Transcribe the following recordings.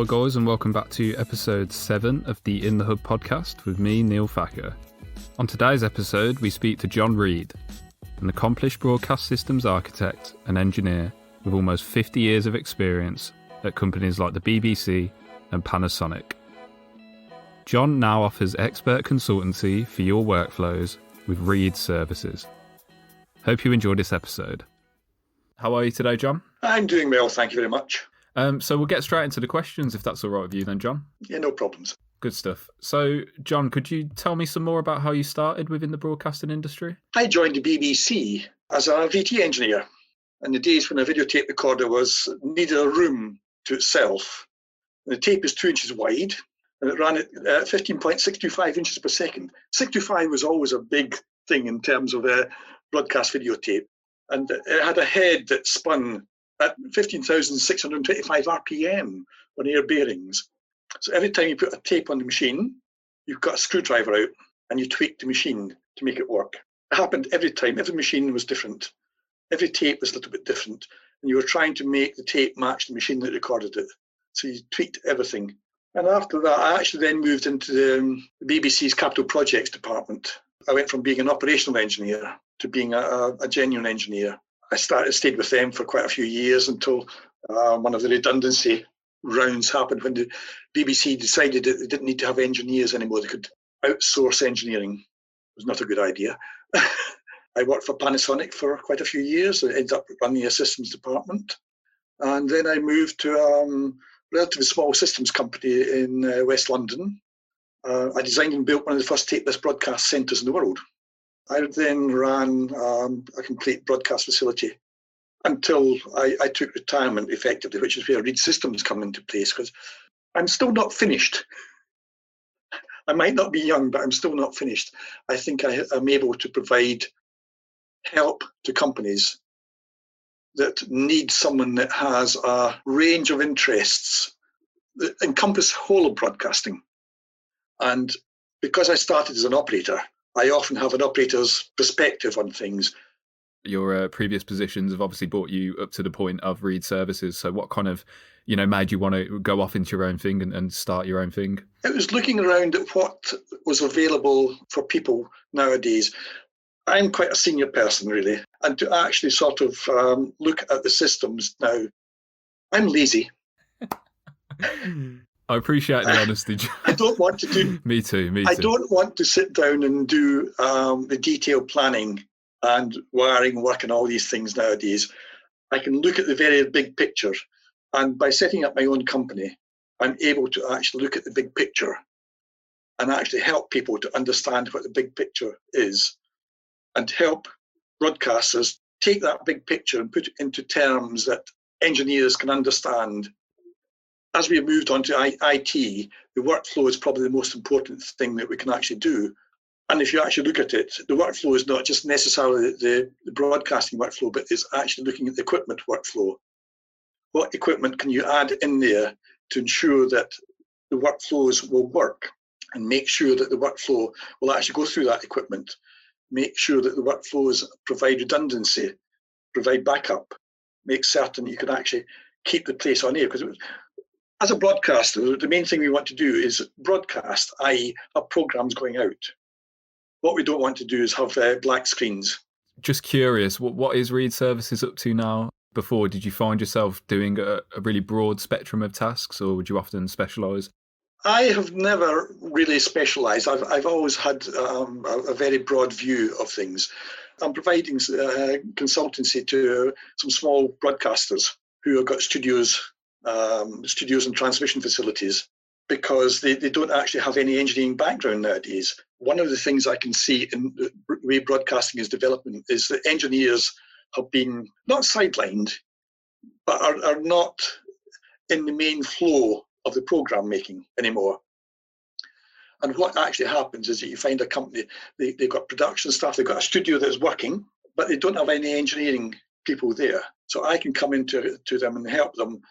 Hi guys, and welcome back to episode 7 of the In the Hub podcast with me, Neil Thacker. On today's episode, we speak to John Reid, an accomplished broadcast systems architect and engineer with almost 50 years of experience at companies like the BBC and Panasonic. John now offers expert consultancy for your workflows with Reid services. Hope you enjoyed this episode. How are you today, John? I'm doing well, thank you very much. So we'll get straight into the questions, if that's all right with you then, John. Yeah, no problems. Good stuff. So, John, could you tell me some more about how you started within the broadcasting industry? I joined the BBC as a VT engineer in the days when a videotape recorder needed a room to itself. And the tape is 2 inches wide and it ran at 15.625 inches per second. 625 was always a big thing in terms of broadcast videotape. And it had a head that spun at 15,625 RPM on air bearings. So every time you put a tape on the machine, you've got a screwdriver out and you tweak the machine to make it work. It happened every time. Every machine was different. Every tape was a little bit different. And you were trying to make the tape match the machine that recorded it. So you tweaked everything. And after that, I actually then moved into the BBC's capital projects department. I went from being an operational engineer to being a genuine engineer. I stayed with them for quite a few years until one of the redundancy rounds happened when the BBC decided that they didn't need to have engineers anymore. They could outsource engineering. It was not a good idea. I worked for Panasonic for quite a few years. I ended up running a systems department. And then I moved to a relatively small systems company in West London. I designed and built one of the first tapeless broadcast centres in the world. I then ran a complete broadcast facility until I took retirement effectively, which is where Reid Systems come into place, because I'm still not finished. I might not be young, but I'm still not finished. I think I'm able to provide help to companies that need someone that has a range of interests that encompass whole of broadcasting. And because I started as an operator, I often have an operator's perspective on things. Your previous positions have obviously brought you up to the point of Reid services. So what kind of, made you want to go off into your own thing and start your own thing? It was looking around at what was available for people nowadays. I'm quite a senior person, really. And to actually sort of look at the systems now, I'm lazy. I appreciate the honesty. I don't want to do... Me too. I don't want to sit down and do the detailed planning and wiring work and all these things nowadays. I can look at the very big picture. And by setting up my own company, I'm able to actually look at the big picture and actually help people to understand what the big picture is and help broadcasters take that big picture and put it into terms that engineers can understand. As we have moved on to IT, the workflow is probably the most important thing that we can actually do. And if you actually look at it, the workflow is not just necessarily the broadcasting workflow, but it's actually looking at the equipment workflow. What equipment can you add in there to ensure that the workflows will work and make sure that the workflow will actually go through that equipment, make sure that the workflows provide redundancy, provide backup, make certain you can actually keep the place on air. Because as a broadcaster, the main thing we want to do is broadcast, i.e. have programs going out. What we don't want to do is have black screens. Just curious, what is Reid Services up to now? Before, did you find yourself doing a really broad spectrum of tasks, or would you often specialise? I have never really specialised. I've always had a very broad view of things. I'm providing consultancy to some small broadcasters who have got studios and transmission facilities, because they don't actually have any engineering background nowadays. One of the things I can see in the way broadcasting is developing is that engineers have been not sidelined, but are not in the main flow of the program making anymore. And what actually happens is that you find a company, they've got production staff, they've got a studio that's working, but they don't have any engineering people there. So I can come into them and help them.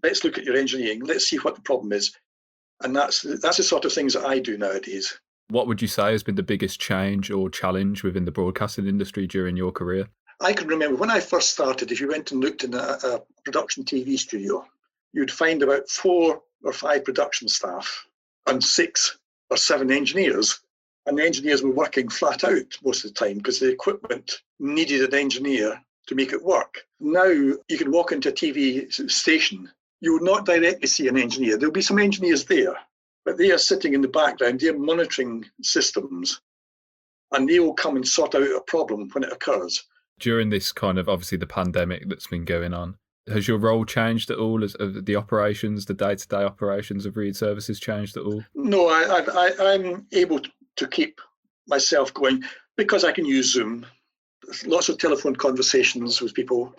Let's look at your engineering. Let's see what the problem is. And that's the sort of things that I do nowadays. What would you say has been the biggest change or challenge within the broadcasting industry during your career? I can remember when I first started, if you went and looked in a production TV studio, you'd find about 4 or 5 production staff and 6 or 7 engineers. And the engineers were working flat out most of the time because the equipment needed an engineer to make it work. Now you can walk into a TV station, you will not directly see an engineer. There'll be some engineers there, but they are sitting in the background, they're monitoring systems, and they will come and sort out a problem when it occurs. During this kind of, obviously, the pandemic that's been going on, has your role changed at all? Has the operations, the day-to-day operations of Reid Services changed at all? No, I'm able to keep myself going because I can use Zoom. Lots of telephone conversations with people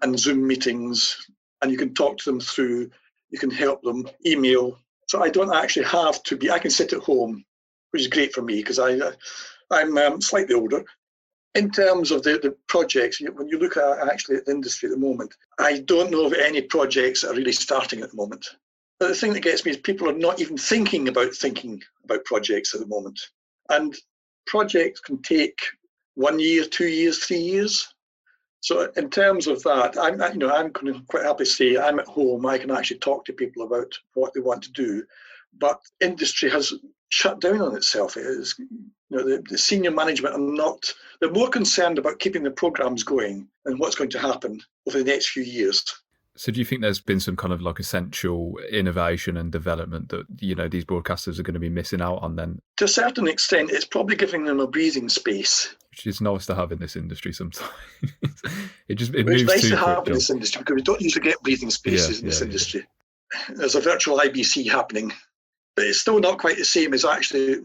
and Zoom meetings, and you can talk to them through, you can help them, email. So I don't actually have to be, I can sit at home, which is great for me because I'm slightly older. In terms of the projects, when you look at actually at the industry at the moment, I don't know of any projects that are really starting at the moment. But the thing that gets me is people are not even thinking about projects at the moment. And projects can take 1 year, 2 years, 3 years. So in terms of that, I'm going to quite happily say I'm at home. I can actually talk to people about what they want to do. But industry has shut down on itself. It is, the senior management they're more concerned about keeping the programs going and what's going to happen over the next few years. So do you think there's been some kind of like essential innovation and development that, these broadcasters are going to be missing out on then? To a certain extent, it's probably giving them a breathing space. Which is nice to have in this industry sometimes. It's nice to have in this industry because we don't usually get breathing spaces in this industry. Yeah. There's a virtual IBC happening, but it's still not quite the same as actually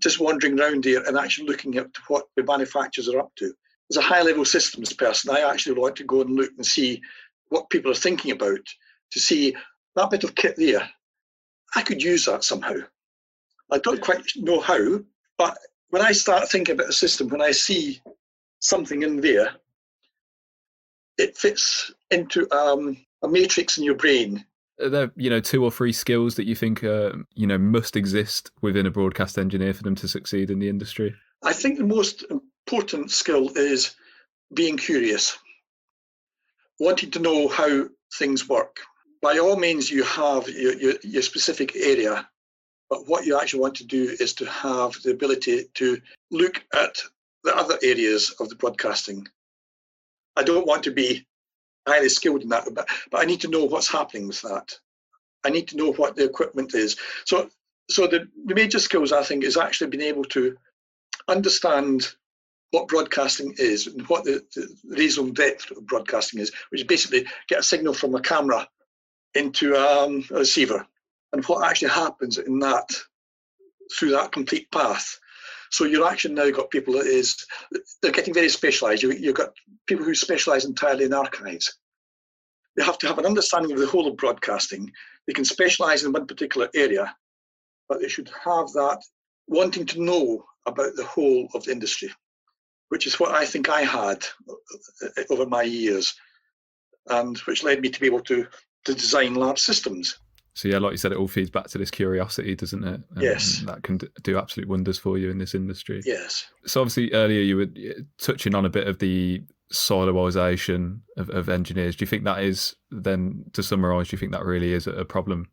just wandering around there and actually looking at what the manufacturers are up to. As a high-level systems person, I actually like to go and look and see what people are thinking about, to see that bit of kit there. I could use that somehow. I don't quite know how, but when I start thinking about a system, when I see something in there, it fits into a matrix in your brain. Are there, 2 or 3 skills that you think, must exist within a broadcast engineer for them to succeed in the industry? I think the most important skill is being curious, wanting to know how things work. By all means, you have your specific area, but what you actually want to do is to have the ability to look at the other areas of the broadcasting. I don't want to be highly skilled in that, but I need to know what's happening with that. I need to know what the equipment is. So the major skills, I think, is actually being able to understand what broadcasting is and what the raison d'etre of broadcasting is, which is basically get a signal from a camera into a receiver and what actually happens in that through that complete path. So you're actually now got people they're getting very specialised. You've got people who specialise entirely in archives. They have to have an understanding of the whole of broadcasting. They can specialise in one particular area, but they should have that wanting to know about the whole of the industry, which is what I think I had over my years, and which led me to be able to design large systems. So yeah, like you said, it all feeds back to this curiosity, doesn't it? Yes. That can do absolute wonders for you in this industry. Yes. So obviously earlier you were touching on a bit of the siloisation of engineers. Do you think that is, then to summarise, do you think that really is a problem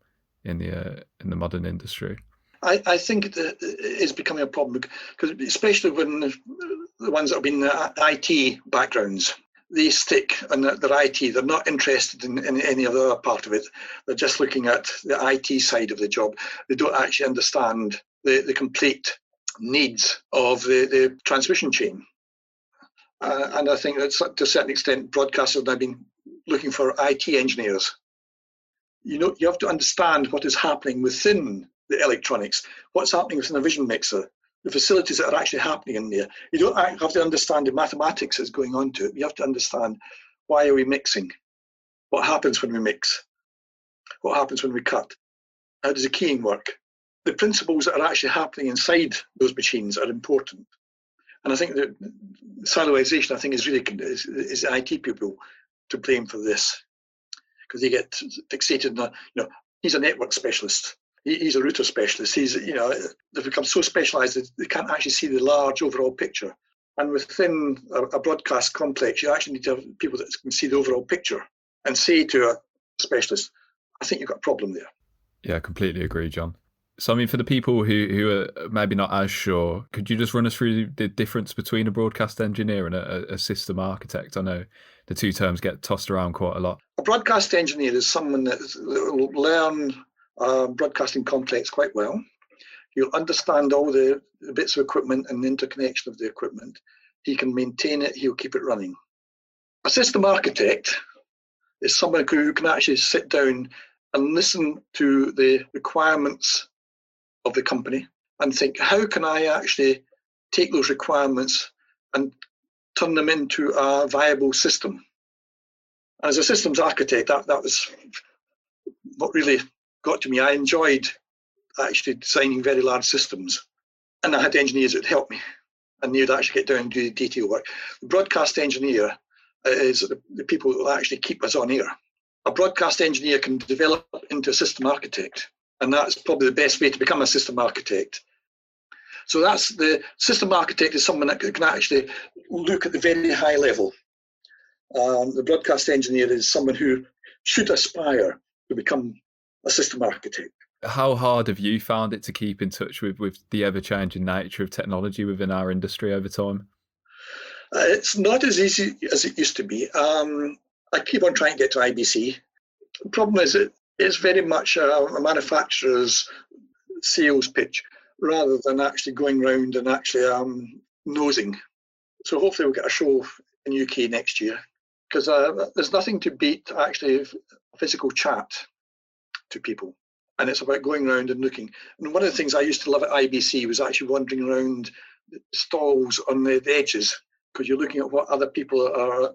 in the modern industry? I think it is becoming a problem because especially when the ones that have been IT backgrounds, they stick on their IT. They're not interested in any other part of it. They're just looking at the IT side of the job. They don't actually understand the complete needs of the transmission chain. And I think that to a certain extent, broadcasters have now been looking for IT engineers. You have to understand what is happening within the electronics, what's happening within a vision mixer, the facilities that are actually happening in there. You don't have to understand the mathematics that's going on to it. You have to understand, why are we mixing? What happens when we mix? What happens when we cut? How does the keying work? The principles that are actually happening inside those machines are important. And I think that siloization, I think, is the IT people to blame for this, because they get fixated on, he's a network specialist. He's a router specialist. They've become so specialised that they can't actually see the large overall picture. And within a broadcast complex, you actually need to have people that can see the overall picture and say to a specialist, I think you've got a problem there. Yeah, I completely agree, John. So, I mean, for the people who are maybe not as sure, could you just run us through the difference between a broadcast engineer and a system architect? I know the two terms get tossed around quite a lot. A broadcast engineer is someone that will learn broadcasting complex quite well. He'll understand all the bits of equipment and the interconnection of the equipment. He can maintain it, he'll keep it running. A system architect is someone who can actually sit down and listen to the requirements of the company and think, how can I actually take those requirements and turn them into a viable system? And as a systems architect, that was what really got to me. I enjoyed actually designing very large systems, and I had engineers that would help me, and they would actually get down and do the detail work. The broadcast engineer is the people that will actually keep us on air. A broadcast engineer can develop into a system architect, and that's probably the best way to become a system architect. So that's the system architect is someone that can actually look at the very high level. The broadcast engineer is someone who should aspire to become a system architect. How hard have you found it to keep in touch with the ever-changing nature of technology within our industry over time? It's not as easy as it used to be. I keep on trying to get to IBC. The problem is it's very much a manufacturer's sales pitch rather than actually going around and actually nosing. So hopefully we'll get a show in UK next year, because there's nothing to beat actually physical chat to people. And it's about going around and looking. And one of the things I used to love at IBC was actually wandering around stalls on the edges, because you're looking at what other people are.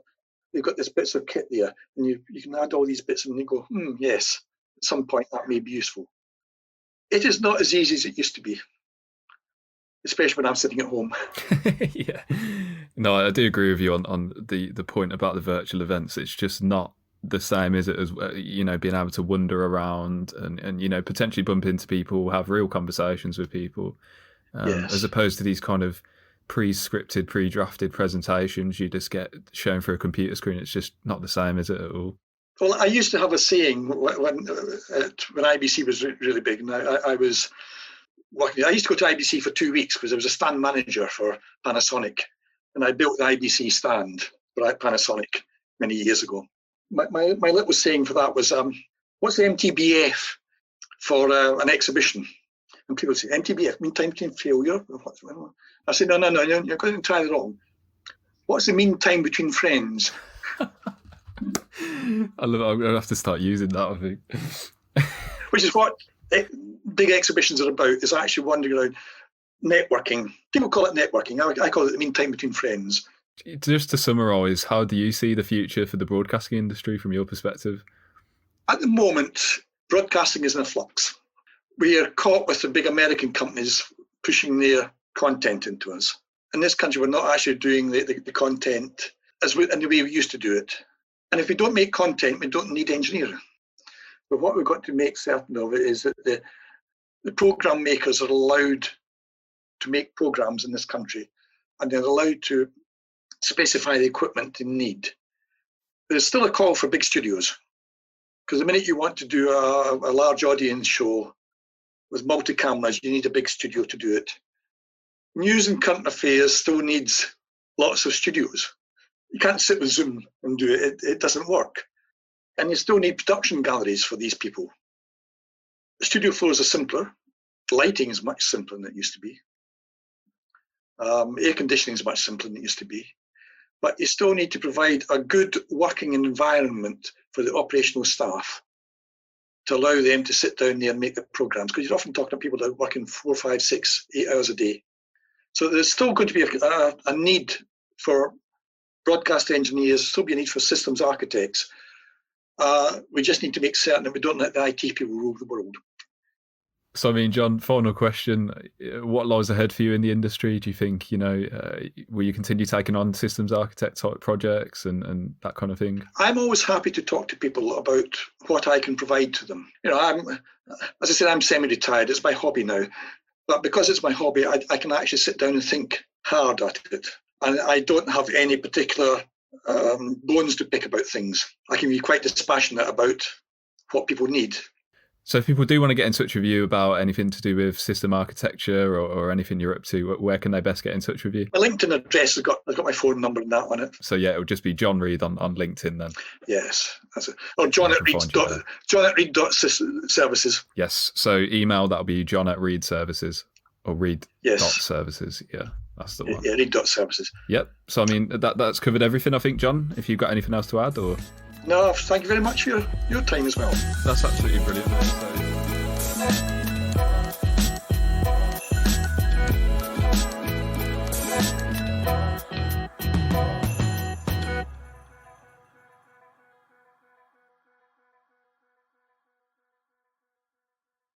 They've got this bits of kit there, and you can add all these bits and you go, yes, at some point that may be useful. It is not as easy as it used to be, especially when I'm sitting at home. Yeah. No, I do agree with you on the point about the virtual events. It's just not the same, is it, as being able to wander around and potentially bump into people, have real conversations with people, Yes. as opposed to these kind of pre-scripted, pre-drafted presentations you just get shown through a computer screen. It's just not the same, is it, at all? Well, I used to have a saying when IBC was really big, and I was working. I used to go to IBC for 2 weeks because I was a stand manager for Panasonic, and I built the IBC stand for Panasonic many years ago. My little saying for that was, what's the MTBF for an exhibition? And people say, MTBF, mean time between failure? I said, no, you're going to try it wrong. What's the mean time between friends? I love it. I'm going to have to start using that, I think. Which is what big exhibitions are about, is actually wandering around, networking. People call it networking. I call it the mean time between friends. Just to summarise, how do you see the future for the broadcasting industry from your perspective? At the moment, broadcasting is in a flux. We are caught with the big American companies pushing their content into us. In this country, we're not actually doing the content in the way we used to do it. And if we don't make content, we don't need engineering. But what we've got to make certain of it is that the program makers are allowed to make programs in this country, and they're allowed to specify the equipment they need. There's still a call for big studios, because the minute you want to do a large audience show with multi-cameras, you need a big studio to do it. News and current affairs still needs lots of studios. You can't sit with Zoom and do it. It doesn't work. And you still need production galleries for these people. The studio floors are simpler. Lighting is much simpler than it used to be. Air conditioning is much simpler than it used to be. But you still need to provide a good working environment for the operational staff to allow them to sit down there and make the programs. Because you're often talking to people that are working 4, 5, 6, 8 hours a day. So there's still going to be a need for broadcast engineers, still be a need for systems architects. We just need to make certain that we don't let the IT people rule the world. So, I mean, John, final question. What lies ahead for you in the industry? Do you think, will you continue taking on systems architect type projects and that kind of thing? I'm always happy to talk to people about what I can provide to them. As I said, I'm semi-retired. It's my hobby now. But because it's my hobby, I can actually sit down and think hard at it. And I don't have any particular bones to pick about things. I can be quite dispassionate about what people need. So if people do want to get in touch with you about anything to do with system architecture or anything you're up to, where can they best get in touch with you? My LinkedIn address has got my phone number and that on it. So yeah, it would just be John Reid on LinkedIn then. Yes, that's it. Or John@Reid.services. Yes. So email, that'll be John@Reid.services or Reid.services. Yeah, that's the one. Yeah, Reid.services. Yep. So I mean that's covered everything, I think, John. If you've got anything else to add, or no, thank you very much for your time as well. That's absolutely brilliant.